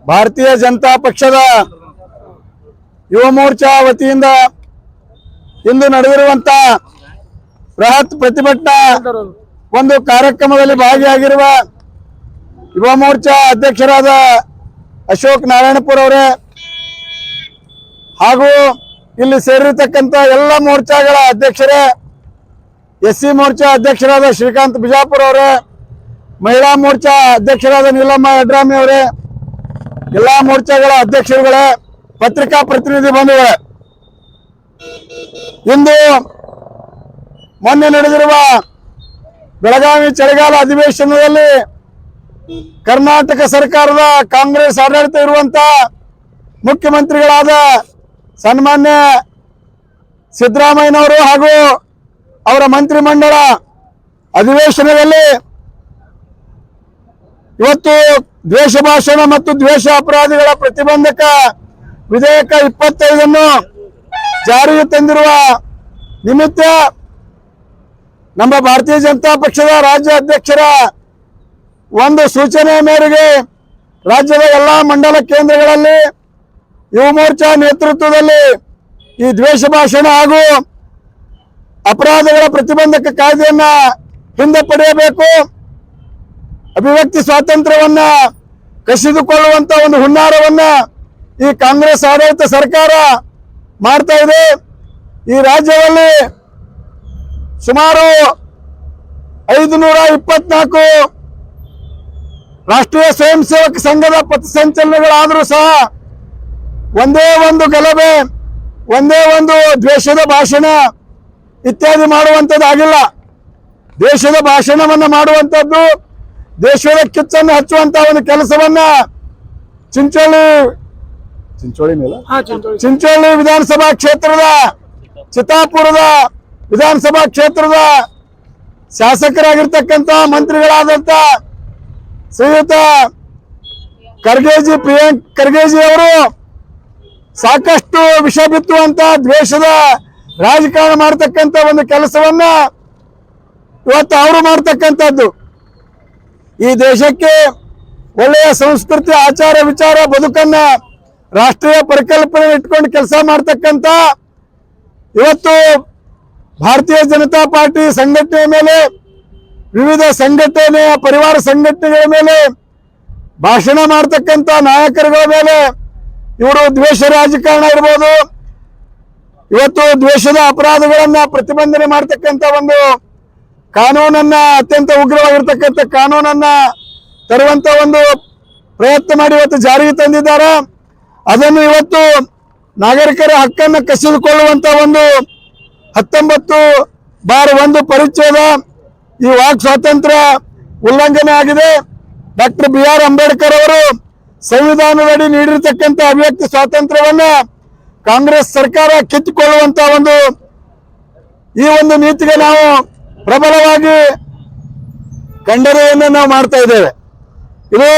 ಭಾರತೀಯ ಜನತಾ ಪಕ್ಷದ ಯುವ ಮೋರ್ಚಾ ವತಿಯಿಂದ ಇಂದು ನಡೆದಿರುವಂತ ಬೃಹತ್ ಪ್ರತಿಭಟನಾ ಒಂದು ಕಾರ್ಯಕ್ರಮದಲ್ಲಿ ಭಾಗಿಯಾಗಿರುವ ಯುವ ಮೋರ್ಚಾ ಅಧ್ಯಕ್ಷರಾದ ಅಶೋಕ್ ನಾರಾಯಣಪುರ ಅವರೇ ಹಾಗೂ ಇಲ್ಲಿ ಸೇರಿರತಕ್ಕಂತ ಎಲ್ಲ ಮೋರ್ಚಾಗಳ ಅಧ್ಯಕ್ಷರೇ, ಎಸ್ಸಿ ಮೋರ್ಚಾ ಅಧ್ಯಕ್ಷರಾದ ಶ್ರೀಕಾಂತ್ ಬಿಜಾಪುರ ಅವರೇ, ಮಹಿಳಾ ಮೋರ್ಚಾ ಅಧ್ಯಕ್ಷರಾದ ನೀಲಮ್ಮ ಯಡ್ರಾಮಿ ಅವರೇ, ಎಲ್ಲಾ ಮೋರ್ಚಾಗಳ ಅಧ್ಯಕ್ಷರುಗಳೇ, ಪತ್ರಿಕಾ ಪ್ರತಿನಿಧಿ ಬಂಧುಗಳೇ, ಇಂದು ಮೊನ್ನೆ ನಡೆದಿರುವ ಬೆಳಗಾವಿ ಚಳಿಗಾಲ ಅಧಿವೇಶನದಲ್ಲಿ ಕರ್ನಾಟಕ ಸರ್ಕಾರದ ಕಾಂಗ್ರೆಸ್ ಆಡಳಿತ ಇರುವಂತ ಮುಖ್ಯಮಂತ್ರಿಗಳಾದ ಸನ್ಮಾನ್ಯ ಸಿದ್ದರಾಮಯ್ಯನವರು ಹಾಗೂ ಅವರ ಮಂತ್ರಿಮಂಡಲ ಅಧಿವೇಶನದಲ್ಲಿ ಇವತ್ತು ದ್ವೇಷ ಭಾಷಣ ಮತ್ತು ದ್ವೇಷ ಅಪರಾಧಿಗಳ ಪ್ರತಿಬಂಧಕ ವಿಧೇಯಕ 25 ಜಾರಿಗೆ ತಂದಿರುವ ನಿಮಿತ್ತ ನಮ್ಮ ಭಾರತೀಯ ಜನತಾ ಪಕ್ಷದ ರಾಜ್ಯ ಅಧ್ಯಕ್ಷರ ಒಂದು ಸೂಚನೆ ಮೇರೆಗೆ ರಾಜ್ಯದ ಎಲ್ಲ ಮಂಡಲ ಕೇಂದ್ರಗಳಲ್ಲಿ ಯುವ ಮೋರ್ಚಾ ನೇತೃತ್ವದಲ್ಲಿ ಈ ದ್ವೇಷ ಭಾಷಣ ಹಾಗೂ ಅಪರಾಧಗಳ ಪ್ರತಿಬಂಧಕ ಕಾಯ್ದೆಯನ್ನ ಹಿಂದೆಪಡೆಯಬೇಕು, ಅಭಿವ್ಯಕ್ತಿ ಸ್ವಾತಂತ್ರ್ಯವನ್ನ ಕಸಿದುಕೊಳ್ಳುವಂತ ಒಂದು ಹುನ್ನಾರವನ್ನ ಈ ಕಾಂಗ್ರೆಸ್ ಆಡಳಿತ ಸರ್ಕಾರ ಮಾಡ್ತಾ ಇದೆ. ಈ ರಾಜ್ಯದಲ್ಲಿ ಸುಮಾರು 524 ರಾಷ್ಟ್ರೀಯ ಸ್ವಯಂ ಸೇವಕ ಸಂಘದ ಪಥಸಂಚಲನಗಳಾದರೂ ಸಹ ಒಂದೇ ಒಂದು ಗಲಭೆ, ಒಂದೇ ಒಂದು ದ್ವೇಷದ ಭಾಷಣ ಇತ್ಯಾದಿ ಮಾಡುವಂಥದ್ದಾಗಿಲ್ಲ. ದೇಶದ ಭಾಷಣವನ್ನ ಮಾಡುವಂಥದ್ದು, ದೇಶದ ಕಿಚ್ಚನ್ನು ಹಚ್ಚುವಂತ ಒಂದು ಕೆಲಸವನ್ನ ಚಿಂಚೋಳಿ ವಿಧಾನಸಭಾ ಕ್ಷೇತ್ರದ, ಚಿತ್ತಾಪುರದ ವಿಧಾನಸಭಾ ಕ್ಷೇತ್ರದ ಶಾಸಕರಾಗಿರ್ತಕ್ಕಂಥ ಮಂತ್ರಿಗಳಾದಂತ ಶ್ರೀಯುತ ಪ್ರಿಯಾಂಕ್ ಖರ್ಗೆಜಿ ಅವರು ಸಾಕಷ್ಟು ವಿಷ ಬಿತ್ತುವಂತ ದ್ವೇಷದ ರಾಜಕಾರಣ ಮಾಡತಕ್ಕಂತ ಒಂದು ಕೆಲಸವನ್ನ ಇವತ್ತು ಅವರು ಮಾಡ್ತಕ್ಕಂಥದ್ದು. ಈ ದೇಶಕ್ಕೆ ಒಳ್ಳೆಯ ಸಂಸ್ಕೃತಿ, ಆಚಾರ, ವಿಚಾರ, ಬದುಕನ್ನ ರಾಷ್ಟ್ರೀಯ ಪರಿಕಲ್ಪನೆ ಇಟ್ಕೊಂಡು ಕೆಲಸ ಮಾಡ್ತಕ್ಕಂಥ ಇವತ್ತು ಭಾರತೀಯ ಜನತಾ ಪಾರ್ಟಿ ಸಂಘಟನೆಯ ಮೇಲೆ, ವಿವಿಧ ಸಂಘಟನೆಯ ಪರಿವಾರ ಸಂಘಟನೆಗಳ ಮೇಲೆ ಭಾಷಣ ಮಾಡ್ತಕ್ಕಂಥ ನಾಯಕರುಗಳ ಮೇಲೆ ಇವರು ದ್ವೇಷ ರಾಜಕಾರಣ ಇರ್ಬೋದು, ಇವತ್ತು ದ್ವೇಷದ ಅಪರಾಧಗಳನ್ನ ಪ್ರತಿಬಂಧನೆ ಮಾಡ್ತಕ್ಕಂಥ ಒಂದು ಕಾನೂನನ್ನ, ಅತ್ಯಂತ ಉಗ್ರವಾಗಿರ್ತಕ್ಕಂಥ ಕಾನೂನನ್ನ ತರುವಂತ ಒಂದು ಪ್ರಯತ್ನ ಮಾಡಿ ಇವತ್ತು ಜಾರಿಗೆ ತಂದಿದ್ದಾರೆ. ಅದನ್ನು ಇವತ್ತು ನಾಗರಿಕರ ಹಕ್ಕನ್ನು ಕಸಿದುಕೊಳ್ಳುವಂತ ಒಂದು 19(1) ಪರಿಚ್ಛೇದ ಈ ವಾಕ್ ಸ್ವಾತಂತ್ರ್ಯ ಉಲ್ಲಂಘನೆ ಆಗಿದೆ. ಡಾಕ್ಟರ್ BR ಅಂಬೇಡ್ಕರ್ ಅವರು ಸಂವಿಧಾನದಡಿ ನೀಡಿರ್ತಕ್ಕಂಥ ಅಭಿವ್ಯಕ್ತಿ ಸ್ವಾತಂತ್ರ್ಯವನ್ನ ಕಾಂಗ್ರೆಸ್ ಸರ್ಕಾರ ಕಿತ್ತುಕೊಳ್ಳುವಂತ ಈ ಒಂದು ನೀತಿಗೆ ನಾವು ಪ್ರಬಲವಾಗಿ ಖಂಡನೆಯನ್ನು ನಾವು ಮಾಡ್ತಾ ಇದ್ದೇವೆ. ಇದು